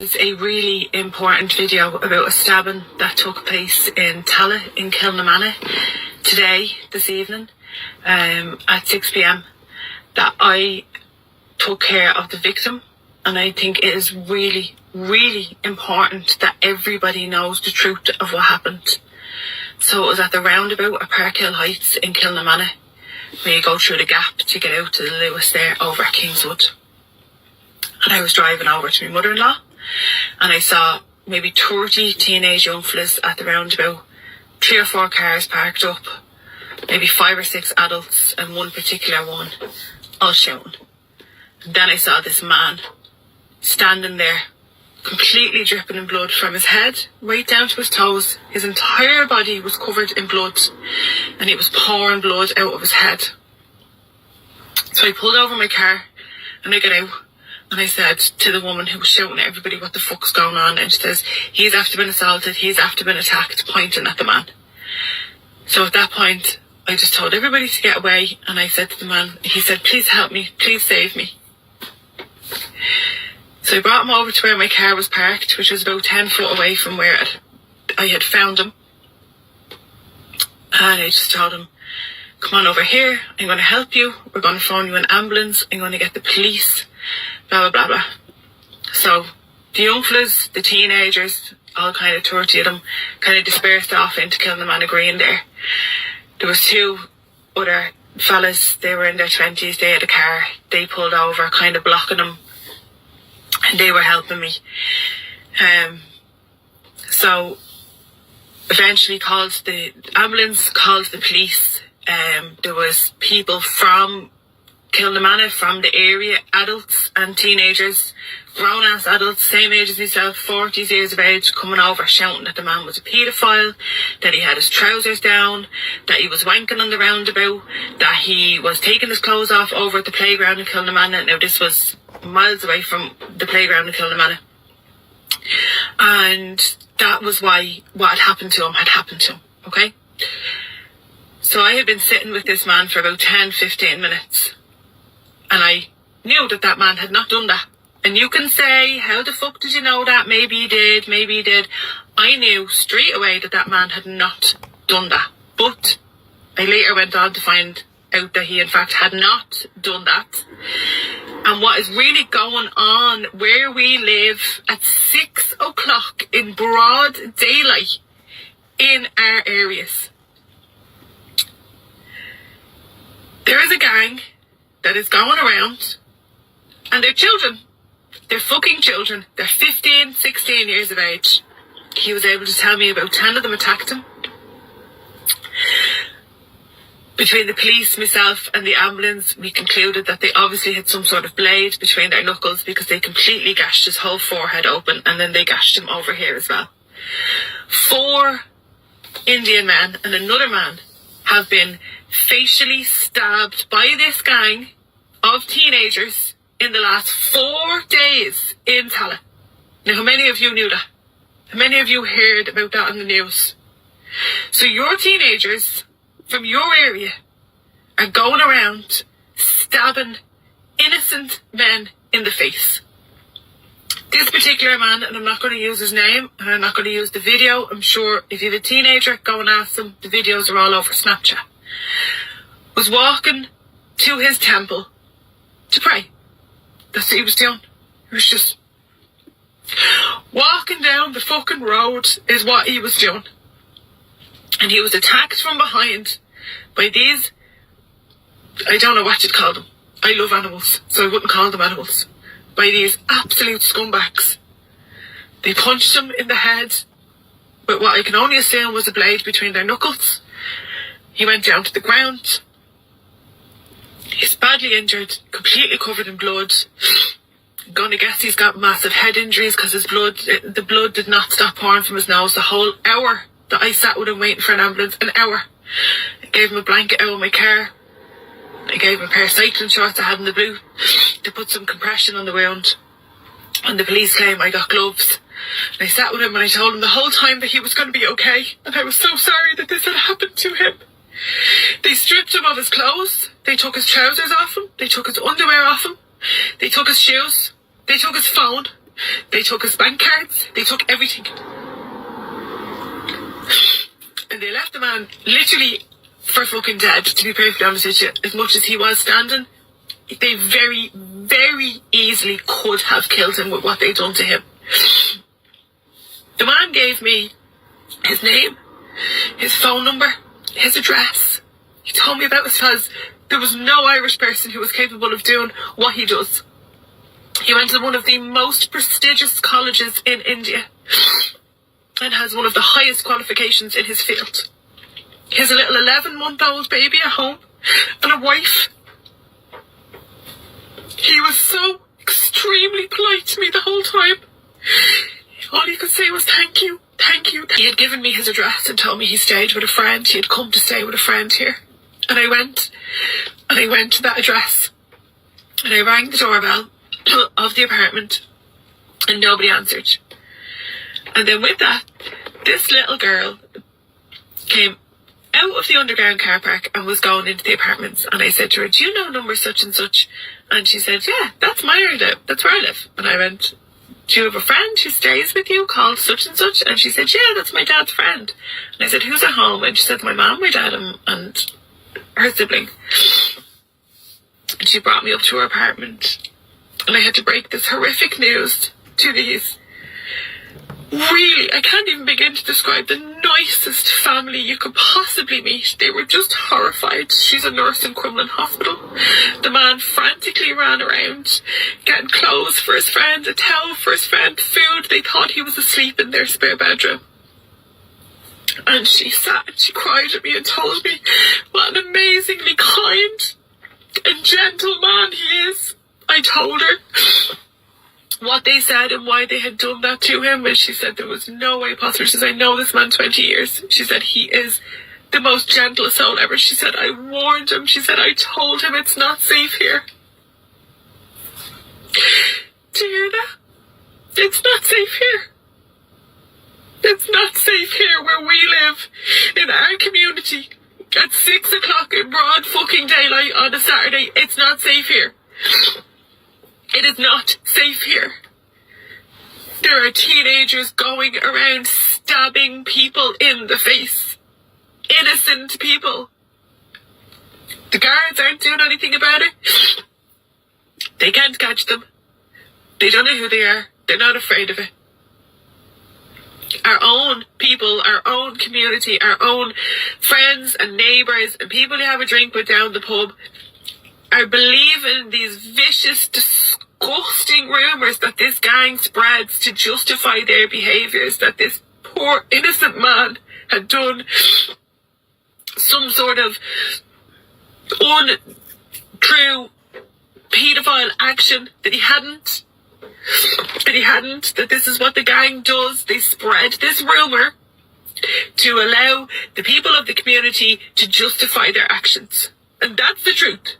It's a really important video about a stabbing that took place in Tallaght in Kilnamanagh this evening at 6 p.m. that I took care of the victim, and I think it is really, really important that everybody knows the truth of what happened. So it was at the roundabout at Parkhill Heights in Kilnamanagh, where you go through the gap to get out to the Lewis there over at Kingswood. And I was driving over to my mother-in-law, and I saw maybe 30 teenage young fellas at the roundabout, 3 or 4 cars parked up, maybe 5 or 6 adults and one particular one, all shouting. And then I saw this man standing there, completely dripping in blood from his head right down to his toes. His entire body was covered in blood, and it was pouring blood out of his head. So I pulled over my car and I got out. And I said to the woman who was shouting at everybody, what the fuck's going on? And she says, he's after been assaulted, he's after been attacked, pointing at the man. So at that point, I just told everybody to get away. And I said to the man, he said, please help me, please save me. So I brought him over to where my car was parked, which was about 10 foot away from where I had found him. And I just told him, come on over here, I'm going to help you, we're going to phone you an ambulance, I'm going to get the police, blah, blah, blah, blah. So the young fellas, the teenagers, all kind of 30 of them, kind of dispersed off into Kilnamanagh Green there. There was 2 other fellas, they were in their 20s, they had a car, they pulled over, kind of blocking them, and they were helping me. So eventually called the ambulance, called the police. There was people from Kilnamanagh, from the area, adults and teenagers, grown-ass adults, same age as myself, 40 years of age, coming over shouting that the man was a paedophile, that he had his trousers down, that he was wanking on the roundabout, that he was taking his clothes off over at the playground in Kilnamanagh. Now this was miles away from the playground in Kilnamanagh. And that was why what had happened to him, okay? So I had been sitting with this man for about 10-15 minutes. And I knew that that man had not done that. And you can say, how the fuck did you know that? Maybe he did, maybe he did. I knew straight away that that man had not done that. But I later went on to find out that he in fact had not done that. And what is really going on where we live at 6 o'clock in broad daylight in our areas. There is a gang that is going around, and they're children. They're fucking children. They're 15, 16 years of age. He was able to tell me about 10 of them attacked him. Between the police, myself and the ambulance, we concluded that they obviously had some sort of blade between their knuckles, because they completely gashed his whole forehead open, and then they gashed him over here as well. 4 Indian men and another man have been facially stabbed by this gang of teenagers in the last 4 days in Tallaght. Now, how many of you knew that? How many of you heard about that on the news? So your teenagers from your area are going around stabbing innocent men in the face. This particular man, and I'm not going to use his name, and I'm not going to use the video. I'm sure if you have a teenager, go and ask them. The videos are all over Snapchat. Was walking to his temple to pray. That's what he was doing. He was just walking down the fucking road is what he was doing. And he was attacked from behind by these, I don't know what you'd call them. I love animals, so I wouldn't call them animals. By these absolute scumbags. They punched him in the head with what I can only assume was a blade between their knuckles. He went down to the ground. He's badly injured, completely covered in blood. I'm gonna guess he's got massive head injuries because the blood did not stop pouring from his nose the whole hour that I sat with him waiting for an ambulance. An hour. I gave him a blanket out of my car. I gave him a pair of cycling shorts I had in the blue to put some compression on the wound. And the police came, I got gloves. And I sat with him and I told him the whole time that he was going to be okay. And I was so sorry that this had happened to him. They stripped him of his clothes. They took his trousers off him. They took his underwear off him. They took his shoes. They took his phone. They took his bank cards. They took everything. And they left the man literally for fucking dead, to be perfectly honest with you. As much as he was standing, they very, very easily could have killed him with what they'd done to him. The man gave me his name, his phone number, his address. He told me about it because there was no Irish person who was capable of doing what he does. He went to one of the most prestigious colleges in India and has one of the highest qualifications in his field. He has a little 11-month-old baby at home and a wife. He was so extremely polite to me the whole time. All he could say was thank you, thank you. He had given me his address and told me he stayed with a friend. He had come to stay with a friend here. And I went to that address and I rang the doorbell of the apartment and nobody answered. And then with that, this little girl came out of the underground car park and was going into the apartments. And I said to her, do you know number such and such? And she said, yeah, that's where I live. And I went, do you have a friend who stays with you called such and such? And she said, yeah, that's my dad's friend. And I said, who's at home? And she said, my mom, my dad, and her sibling. And she brought me up to her apartment. And I had to break this horrific news to these. Really, I can't even begin to describe the nicest family you could possibly meet. They were just horrified. She's a nurse in Crumlin Hospital. The man frantically ran around, getting clothes for his friend, a towel for his friend, food. They thought he was asleep in their spare bedroom. And she sat and she cried at me and told me what an amazingly kind and gentle man he is. I told her what they said and why they had done that to him, and she said there was no way possible. She said, I know this man 20 years. She said, he is the most gentle soul ever. She said, I warned him. She said, I told him it's not safe here. Do you hear that? It's not safe here. It's not safe here where we live, in our community, at 6 o'clock in broad fucking daylight on a Saturday. It's not safe here. It is not safe here. There are teenagers going around stabbing people in the face. Innocent people. The guards aren't doing anything about it. They can't catch them. They don't know who they are. They're not afraid of it. Our own people, our own community, our own friends and neighbours and people you have a drink with down the pub are believing these vicious, disgusting rumours that this gang spreads to justify their behaviours, that this poor innocent man had done some sort of untrue paedophile action, that he hadn't, that this is what the gang does. They spread this rumour to allow the people of the community to justify their actions. And that's the truth.